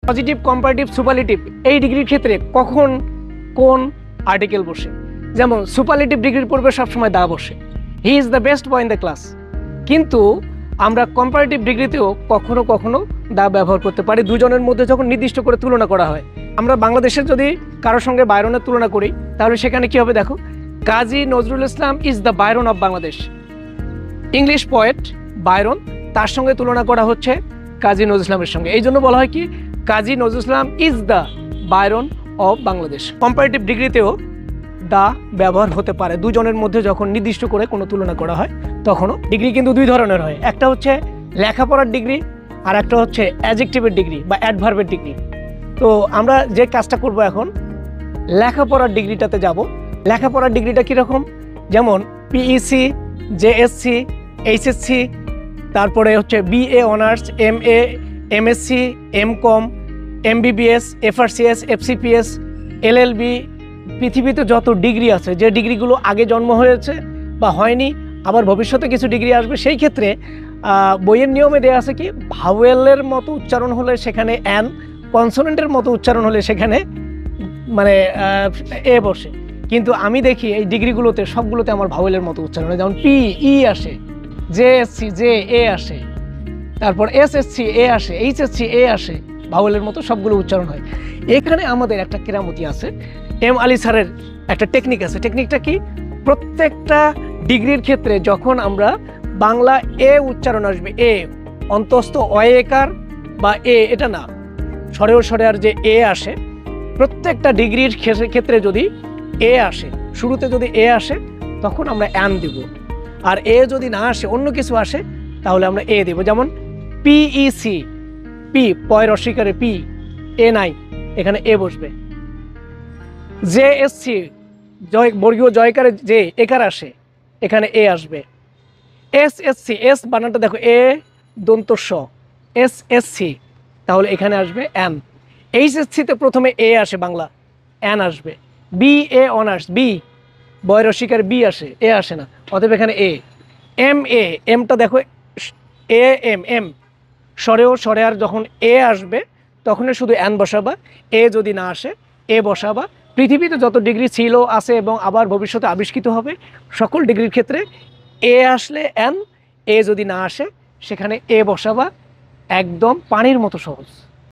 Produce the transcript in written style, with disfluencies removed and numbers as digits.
Positive, comparative, superlative এই ডিগ্রির ক্ষেত্রে কখন কোন আর্টিকেল বসে? যেমন সুপারলেটিভ ডিগ্রির পূর্বে সবসময় দা বসে, he is the best boy in the class. কিন্তু আমরা কম্পারেটিভ ডিগ্রিতেও কখনো কখনো দা ব্যবহার করতে পারি দুজনের মধ্যে যখন নির্দিষ্ট করে তুলনা করা হয়। আমরা বাংলাদেশের যদি কারোর সঙ্গে বাইরনের তুলনা করি তাহলে সেখানে কি হবে দেখো, Kazi Nazrul Islam is the Byron of Bangladesh. English poet Byron, তার সঙ্গে তুলনা করা হচ্ছে কাজী নজরুল ইসলামের সঙ্গে। এই জন্য বলা হয় কি, Kazi Nazrul Islam is the Byron of Bangladesh. Comparative ডিগ্রিতেও দা ব্যবহার হতে পারে দুজনের মধ্যে যখন নির্দিষ্ট করে কোনো তুলনা করা হয় তখনও। ডিগ্রি কিন্তু দুই ধরনের হয়, একটা হচ্ছে লেখাপড়ার ডিগ্রি আর একটা হচ্ছে অ্যাডজেক্টিভের ডিগ্রি বা অ্যাডভার্বের ডিগ্রি। তো আমরা যে কাজটা করব এখন, লেখাপড়ার ডিগ্রিটাতে যাব। লেখাপড়ার ডিগ্রিটা কীরকম? যেমন পিইসি, জেএসসি, এইচএসসি, তারপরে হচ্ছে BA honours, MA, MSc, MCom, MBBS, FRCS, FCPS, LLB, পৃথিবীতে যত ডিগ্রি আছে, যে ডিগ্রিগুলো আগে জন্ম হয়েছে বা হয়নি, আবার ভবিষ্যতে কিছু ডিগ্রি আসবে, সেই ক্ষেত্রে বইয়ের নিয়মে দেওয়া আছে কি, ভাওয়েলের মতো উচ্চারণ হলে সেখানে অ্যান, কনসোনেন্টের মতো উচ্চারণ হলে সেখানে মানে এ বসে। কিন্তু আমি দেখি এই ডিগ্রিগুলোতে সবগুলোতে আমার ভাওয়েলের মতো উচ্চারণ হয়, যেমন পি ই আসে, জেএসসি জে এ আসে, তারপর এসএসসি এ আসে, এইচএসসি এ আসে, ভাওয়েলের মতো সবগুলো উচ্চারণ হয়। এখানে আমাদের একটা কেরামতি আছে, এম আলী স্যারের একটা টেকনিক আছে। টেকনিকটা কি, প্রত্যেকটা ডিগ্রির ক্ষেত্রে যখন আমরা বাংলা এ উচ্চারণ আসবে, এ অন্তস্থ অয়েকার বা এ, এটা না, স্বরেও স্বরে আর যে এ আসে, প্রত্যেকটা ডিগ্রির ক্ষেত্রে যদি এ আসে, শুরুতে যদি এ আসে তখন আমরা অ্যান দিব, আর এ যদি না আসে, অন্য কিছু আসে, তাহলে আমরা এ দেব। যেমন পিইসি, পি পয় রসিকারে পি, এ নাই, এখানে এ বসবে। জেএসসি, জয় বর্গীয় জয়কারে যে একার আসে, এখানে এ আসবে। এসএসসি, এস বানানটা দেখো, এ দন্ত স, এসএসসি, তাহলে এখানে আসবে অ্যান। এইচএসসিতে প্রথমে এ আসে, বাংলা অ্যান আসবে। বিএ অনার্স, বি বয় রসিকার বি আসে, এ আসে না, অতএব এখানে এ। এম এ, এমটা দেখো, এ এম, এম স্বরেও স্বরে আর যখন এ আসবে তখনই শুধু অ্যান বসাবা, এ যদি না আসে এ বসাবা। পৃথিবীতে যত ডিগ্রি ছিল, আছে এবং আবার ভবিষ্যতে আবিষ্কৃত হবে, সকল ডিগ্রির ক্ষেত্রে এ আসলে অ্যান, এ যদি না আসে সেখানে এ বসাবা। একদম পানির মতো সহজ।